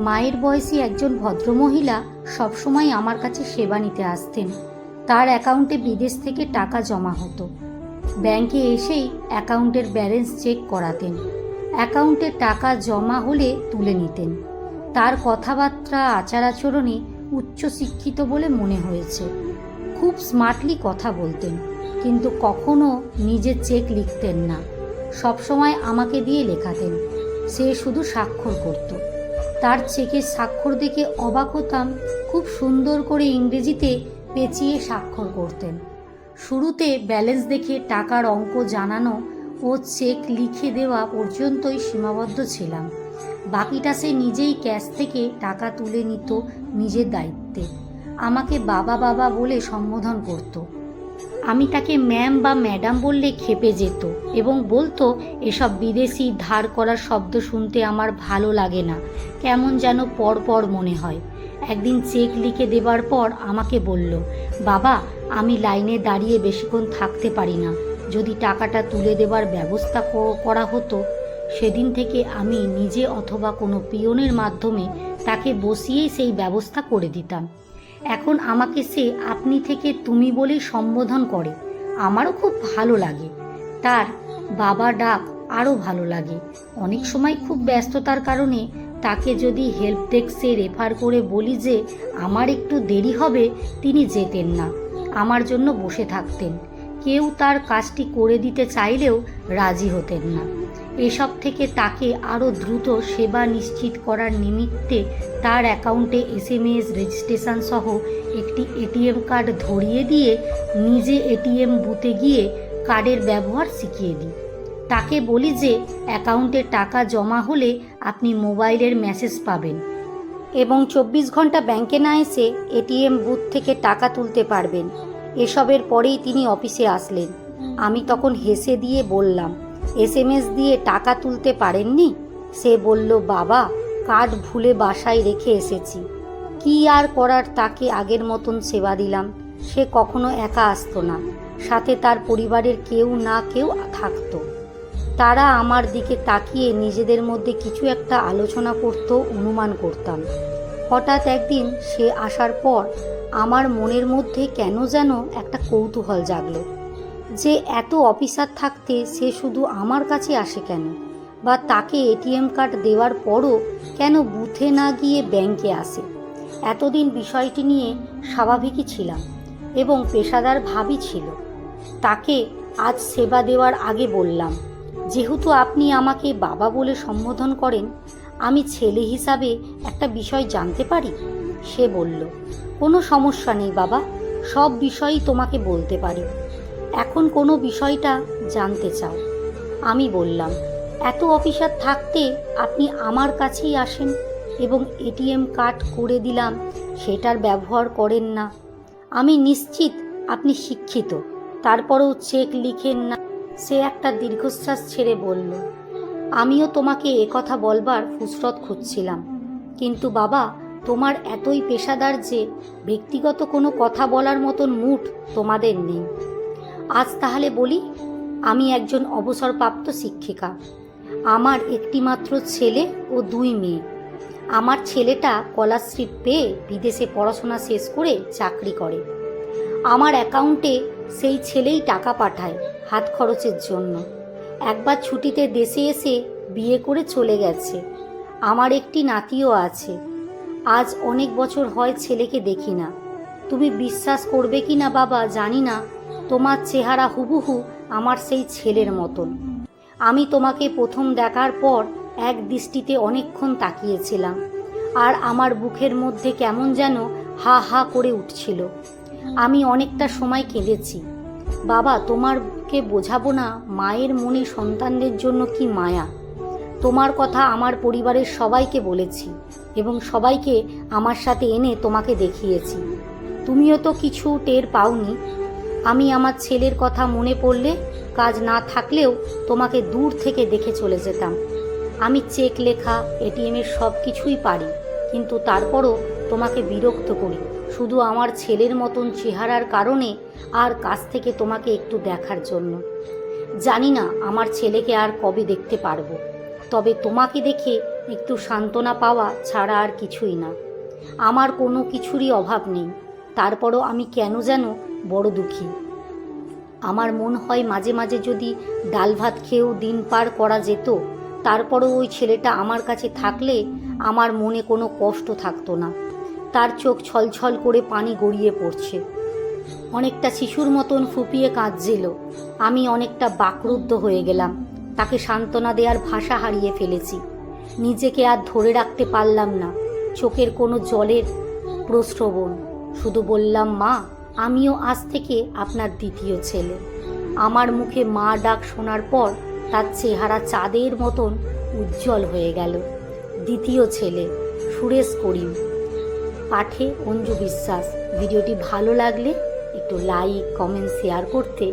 মায়ের বয়সী একজন ভদ্রমহিলা সবসময় আমার কাছে সেবা নিতে আসতেন। তার অ্যাকাউন্টে বিদেশ থেকে টাকা জমা হতো। ব্যাংকে এসেই অ্যাকাউন্টের ব্যালেন্স চেক করাতেন। অ্যাকাউন্টে টাকা জমা হলে তুলে নিতেন। তার কথাবার্তা আচার আচরণে উচ্চশিক্ষিত বলে মনে হয়েছে। খুব স্মার্টলি কথা বলতেন, কিন্তু কখনো নিজে চেক লিখতেন না। সবসময় আমাকে দিয়ে লেখাতেন। সে শুধু স্বাক্ষর করত। তার চেকের স্বাক্ষর দেখে অবাক হতাম। খুব সুন্দর করে ইংরেজিতে পেঁচিয়ে স্বাক্ষর করতেন। শুরুতে ব্যালেন্স দেখে টাকার অঙ্ক জানানো ও চেক লিখে দেওয়া পর্যন্তই সীমাবদ্ধ ছিলাম। বাকিটা সে নিজেই ক্যাশ থেকে টাকা তুলে নিত নিজের দায়িত্বে। আমাকে বাবা বাবা বলে সম্বোধন করত। আমি তাকে ম্যাম বা ম্যাডাম বললে ক্ষেপে যেত এবং বলতো, এসব বিদেশি ধার করার শব্দ শুনতে আমার ভালো লাগে না, কেমন যেন পরপর মনে হয়। একদিন চেক লিখে দেবার পর আমাকে বলল, বাবা, আমি লাইনে দাঁড়িয়ে বেশিক্ষণ থাকতে পারি না, যদি টাকাটা তুলে দেবার ব্যবস্থা করা হতো। সেদিন থেকে আমি নিজে অথবা কোনো পিয়নের মাধ্যমে তাকে বসিয়েই সেই ব্যবস্থা করে দিতাম। এখন আমাকে সে আপনি থেকে তুমি বলেই সম্বোধন করে। আমারও খুব ভালো লাগে। তার বাবা ডাক আরও ভালো লাগে। অনেক সময় খুব ব্যস্ততার কারণে তাকে যদি হেল্প ডেস্কে রেফার করে বলি যে আমার একটু দেরি হবে, তিনি যেতেন না, আমার জন্য বসে থাকতেন। কেউ তার কাজটি করে দিতে চাইলেও রাজি হতেন না। এসব থেকে তাকে আরও দ্রুত সেবা নিশ্চিত করার নিমিত্তে তার অ্যাকাউন্টে SMS রেজিস্ট্রেশন সহ একটি ATM কার্ড ধরিয়ে দিয়ে নিজে ATM বুথে গিয়ে কার্ডের ব্যবহার শিখিয়ে দিই। তাকে বলি যে অ্যাকাউন্টে টাকা জমা হলে আপনি মোবাইলের মেসেজ পাবেন এবং 24 ঘন্টা ব্যাংকে না এসে ATM বুথ থেকে টাকা তুলতে পারবেন। এসবের পরেই তিনি অফিসে আসলেন। আমি তখন হেসে দিয়ে বললাম, SMS দিয়ে টাকা তুলতে পারেননি? সে বলল, বাবা, কার্ড ভুলে বাসায় রেখে এসেছি। কি আর করার, তাকে আগের মতন সেবা দিলাম। সে কখনো একা আসতো না, সাথে তার পরিবারের কেউ না কেউ থাকতো। তারা আমার দিকে তাকিয়ে নিজেদের মধ্যে কিছু একটা আলোচনা করত, অনুমান করতাম। হঠাৎ একদিন সে আসার পর আমার মনের মধ্যে কেন যেন একটা কৌতূহল জাগলো যে এত অফিসার থাকতে সে শুধু আমার কাছে আসে কেন, বা তাকে ATM কার্ড দেওয়ার পরও কেন বুথে না গিয়ে ব্যাংকে আসে। এতদিন বিষয়টি নিয়ে স্বাভাবিকই ছিলাম এবং পেশাদার ভাবই ছিল। তাকে আজ সেবা দেওয়ার আগে বললাম, যেহেতু আপনি আমাকে বাবা বলে সম্বোধন করেন, আমি ছেলে হিসাবে একটা বিষয় জানতে পারি? সে বলল, কোনো সমস্যা নেই বাবা, সব বিষয়ই তোমাকে বলতে পারি। এখন কোনো বিষয়টা জানতে চাও? আমি বললাম, এত অফিসার থাকতে আপনি আমার কাছেই আসেন এবং ATM কার্ড করে দিলাম, সেটার ব্যবহার করেন না। আমি নিশ্চিত আপনি শিক্ষিত, তারপরেও চেক লিখেন না। সে একটা দীর্ঘশ্বাস ছেড়ে বলল, আমিও তোমাকে একথা বলবার ফুসরত খুঁজছিলাম, কিন্তু বাবা, তোমার এতই পেশাদার যে ব্যক্তিগত কোনো কথা বলার মতন মুড তোমাদের নেই। আজ তাহলে বলি, আমি একজন অবসরপ্রাপ্ত শিক্ষিকা। আমার একটিমাত্র ছেলে ও 2 মেয়ে। আমার ছেলেটা স্কলারশিপ পেয়ে বিদেশে পড়াশোনা শেষ করে চাকরি করে। আমার অ্যাকাউন্টে সেই ছেলেই টাকা পাঠায় হাত খরচের জন্য। একবার ছুটিতে দেশে এসে বিয়ে করে চলে গেছে। আমার একটি নাতিও আছে। আজ অনেক বছর হয় ছেলেকে দেখি না। তুমি বিশ্বাস করবে কি না বাবা জানি না, তোমার চেহারা হুবহু আমার সেই ছেলের মতন। আমি তোমাকে প্রথম দেখার পর এক দৃষ্টিতে অনেকক্ষণ তাকিয়েছিলাম, আর আমার বুকের মধ্যে কেমন যেন হা হা করে উঠছিল। আমি অনেকটা সময় কেঁদেছি। বাবা, তোমাকে বোঝাবো না মায়ের মনে সন্তানদের জন্য কি মায়া। তোমার কথা আমার পরিবারের সবাইকে বলেছি এবং সবাইকে আমার সাথে এনে তোমাকে দেখিয়েছি। তুমিও তো কিছু টের পাওনি। আমি আমার ছেলের কথা মনে পড়লে কাজ না থাকলেও তোমাকে দূর থেকে দেখে চলে যেতাম। আমি চেক লেখা, ATM-এর সব কিছুই পারি, কিন্তু তারপরও তোমাকে বিরক্ত করি শুধু আমার ছেলের মতন চেহারার কারণে আর কাছ থেকে তোমাকে একটু দেখার জন্য। জানি না আমার ছেলেকে আর কবে দেখতে পারবো, তবে তোমাকে দেখে একটু সান্ত্বনা পাওয়া ছাড়া আর কিছুই না। আমার কোনো কিছুরই অভাব নেই, তারপরও আমি কেন যেন বড় দুঃখী। আমার মন হয় মাঝে মাঝে যদি ডাল ভাত খেয়েও দিন পার করা যেত, তারপরও ওই ছেলেটা আমার কাছে থাকলে আমার মনে কোনো কষ্ট থাকতো না। তার চোখ ছলছল করে পানি গড়িয়ে পড়ছে, অনেকটা শিশুর মতন ফুপিয়ে কাঁদছিল। আমি অনেকটা বাকরুদ্ধ হয়ে গেলাম, তাকে সান্ত্বনা দেওয়ার ভাষা হারিয়ে ফেলেছি। নিজেকে আর ধরে রাখতে পারলাম না, চোখের কোনো জলের প্রস্রবণ। শুধু বললাম, মা, আমিও আজ থেকে আপনার দ্বিতীয় ছেলে। আমার মুখে মা ডাক শোনার পর তার চেহারা চাঁদের মতন উজ্জ্বল হয়ে গেল। দ্বিতীয় ছেলে, সুরেশ করিম। পাঠে অঞ্জু বিশ্বাস। ভিডিওটি ভালো লাগলে একটু লাইক, কমেন্ট, শেয়ার করতে